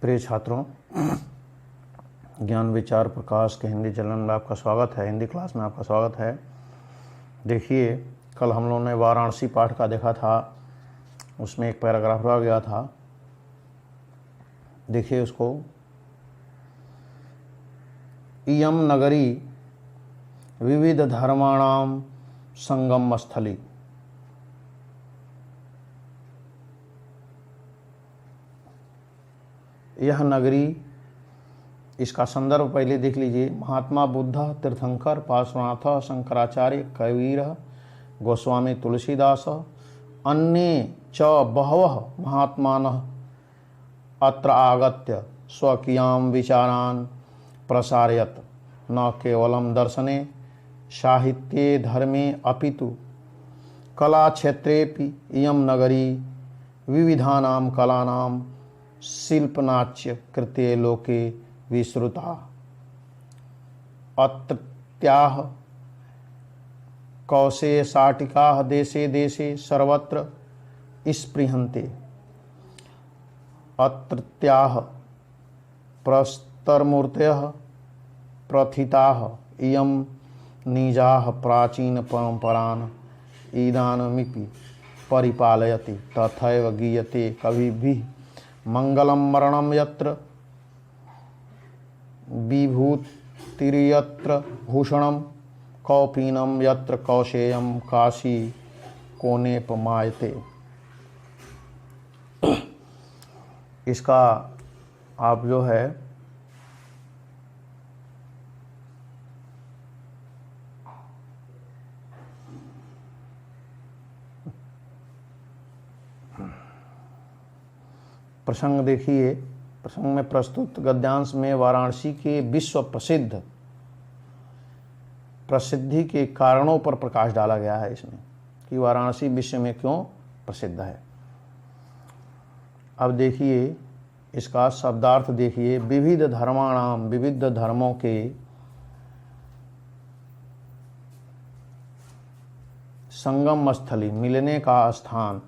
प्रिय छात्रों, ज्ञान विचार प्रकाश के हिंदी चैनल में आपका स्वागत है। हिंदी क्लास में आपका स्वागत है। देखिए, कल हम लोगों ने वाराणसी पाठ का देखा था, उसमें एक पैराग्राफ रह गया था। देखिए उसको। इयम नगरी विविध धर्माणाम संगम स्थली। यह नगरी, इसका संदर्भ पहले देख लीजिए। महात्मा बुद्ध, तीर्थंकर, पार्श्वनाथ, शंकराचार्य, कबीर, गोस्वामी तुलसीदास, अन्ये च बहवः महात्मानः अत्र आगत्य स्वकीयां विचारान् प्रसारयत्, न केवलं दर्शने साहित्ये धर्मे अपितु कलाक्षेत्रेऽपि इयं नगरी विविधानां कलानां शिल्पनाच्य कृते लोके विश्रुता। अत्रत्याः कौशेयशाटिकाः देशे देशे सर्वत्र स्पृहन्ते। अत्रत्याः प्रस्तरमूर्तयः प्रथिताः इयं निजाः प्राचीनपरम्परान् इदानीमपि परिपालयति। तथैव गीयते कविभिः मंगलम मरणम यत्र विभूतिर्यत्र भूषणम कौपीनम यत्र कौशेयम काशी कोनेपमायते। इसका आप जो है प्रसंग देखिए। प्रसंग में प्रस्तुत गद्यांश में वाराणसी के विश्व प्रसिद्धि के कारणों पर प्रकाश डाला गया है इसमें, कि वाराणसी विश्व में क्यों प्रसिद्ध है। अब देखिए इसका शब्दार्थ देखिए। विविध धर्माणाम, विविध धर्मों के संगम स्थली, मिलने का स्थान।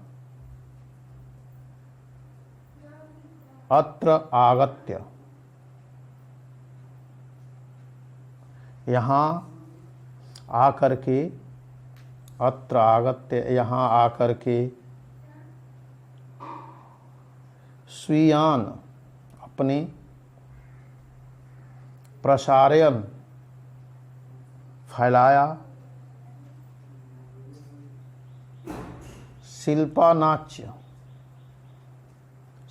अत्र आगत्य, यहाँ आकर के, अत्र आगत्य यहाँ आकर के, स्वीयान अपने, प्रसारयन फैलाया, शिल्पानाच्य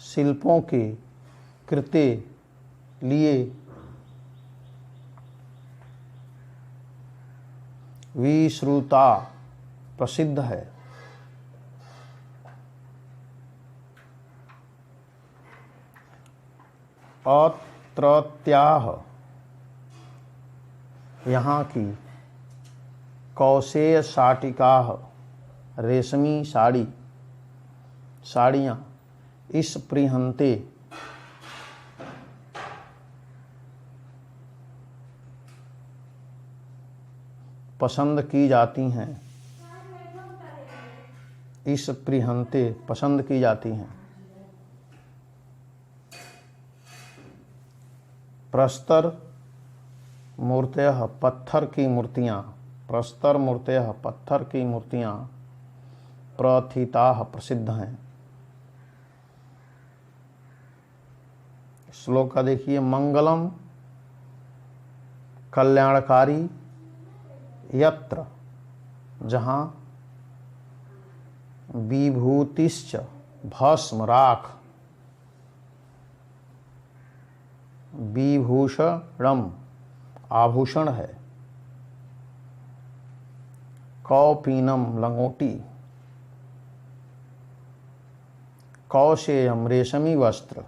शिल्पों के, कृते लिए, विश्रुता प्रसिद्ध है। अत्रत्याः यहाँ की, कौशेय शाटिकाः रेशमी साड़ियाँ, इस प्रिहंते पसंद की जाती हैं। इस प्रिहंते पसंद की जाती हैं। प्रस्तर मूर्तयः पत्थर की मूर्तियाँ, प्रस्तर मूर्तयः पत्थर की मूर्तियाँ, प्रथिताः प्रसिद्ध हैं। श्लोक का देखिए। मंगलम कल्याणकारी यत्र, जहाँ, विभूतिश्च भस्म राख, विभूषणम आभूषण है, कौपीनम लंगोटी, कौशेयम रेशमी वस्त्र,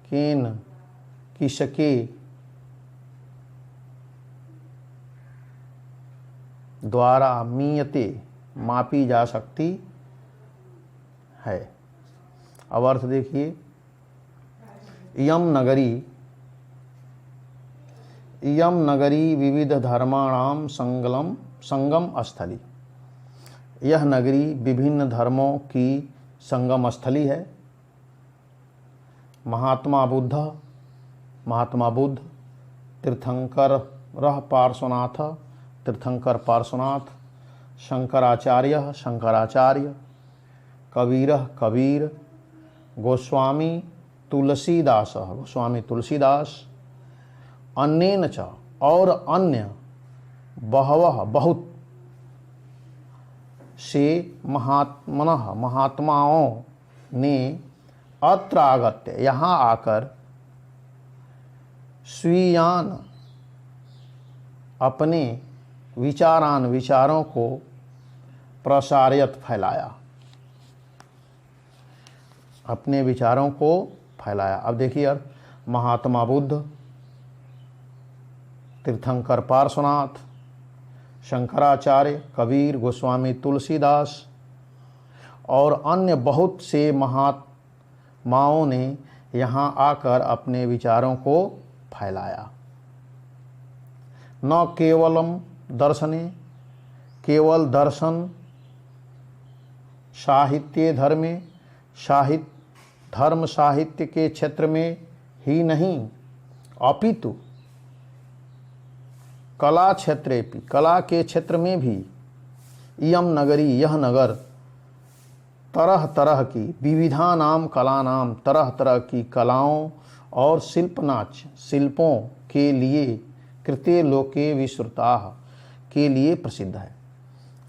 केन किसके द्वारा मीयते मापी जा सकती है। अब अर्थ देखिए। इयम नगरी विविध धर्माणाम संगम स्थली। यह नगरी विभिन्न धर्मों की संगम स्थली है। महात्मा बुद्ध, तीर्थंकर पार्श्वनाथ, तीर्थंकर पार्श्वनाथ, शंकराचार्य, कबीर, गोस्वामी तुलसीदास, अन्येन च, और अन्य बहुत से महात्माओं ने अत्र आगत्य, यहाँ आकर स्वीयान अपने विचारों को प्रसारयत फैलाया, अपने विचारों को फैलाया। अब देखिए यार, महात्मा बुद्ध, तीर्थंकर पार्श्वनाथ, शंकराचार्य, कबीर, गोस्वामी तुलसीदास और अन्य बहुत से महात्माओं ने यहाँ आकर अपने विचारों को फैलाया। न केवलम दर्शने, केवल दर्शन साहित्य धर्म साहित्य के क्षेत्र में ही नहीं, अपितु कला क्षेत्रे, कला के क्षेत्र में भी, इयम नगरी, यह नगर, तरह तरह की विविधा नाम कला नाम, तरह तरह की कलाओं और शिल्पों के लिए, कृते लोके विश्रुता के लिए प्रसिद्ध है।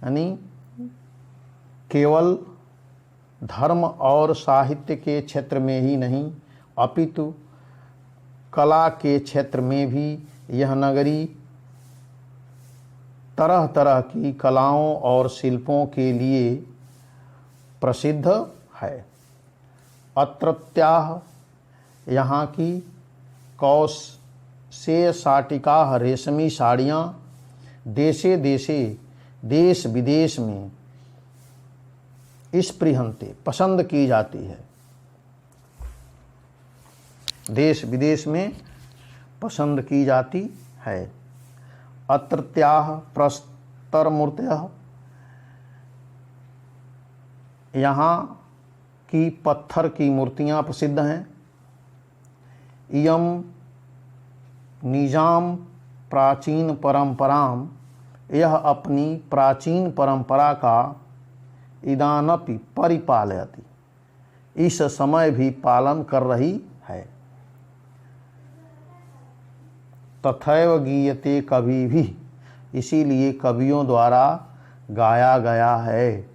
यानी केवल धर्म और साहित्य के क्षेत्र में ही नहीं, अपितु कला के क्षेत्र में भी यह नगरी तरह तरह की कलाओं और शिल्पों के लिए प्रसिद्ध है। अत्रत्याह, यहाँ की कौशेय साटिका, रेशमी साड़ियाँ देशे देश विदेश में स्पृहन्ते, पसंद की जाती है, देश विदेश में पसंद की जाती है। अत्रत्याह प्रस्तरमूर्तयः, यहाँ की पत्थर की मूर्तियाँ प्रसिद्ध हैं। इयम निजाम प्राचीन परंपराम, यह अपनी प्राचीन परंपरा का इदानपि परिपालयति, इस समय भी पालन कर रही है। तथैव गीयते कवि भी, इसीलिए कवियों द्वारा गाया गया है।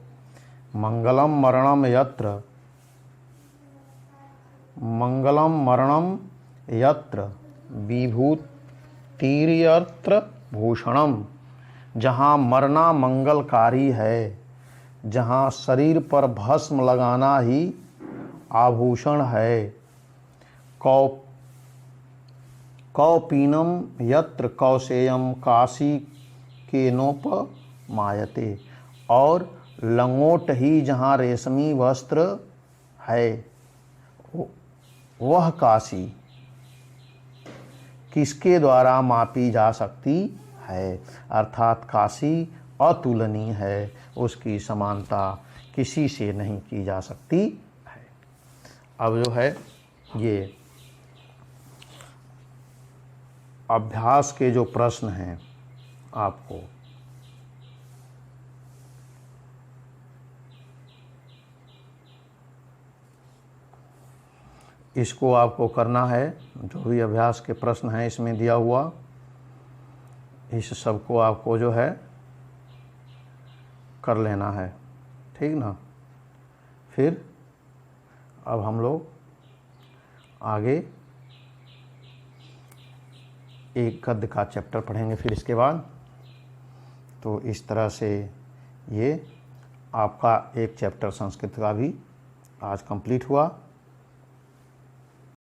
मंगलम मरणम यत्र विभूतिर्यत्र भूषणम, जहाँ मरना मंगलकारी है, जहाँ शरीर पर भस्म लगाना ही आभूषण है। कौपीनम यत्र कौशेयम काशी के नोपमायते, और लंगोट ही जहाँ रेशमी वस्त्र है, वह काशी किसके द्वारा मापी जा सकती है, अर्थात काशी अतुलनीय है, उसकी समानता किसी से नहीं की जा सकती है। अब जो है ये अभ्यास के जो प्रश्न हैं, आपको इसको आपको करना है। जो भी अभ्यास के प्रश्न हैं इसमें दिया हुआ, इस सब को आपको जो है कर लेना है, ठीक ना। फिर अब हम लोग आगे एक गद्य का चैप्टर पढ़ेंगे फिर इसके बाद। तो इस तरह से ये आपका एक चैप्टर संस्कृत का भी आज कंप्लीट हुआ।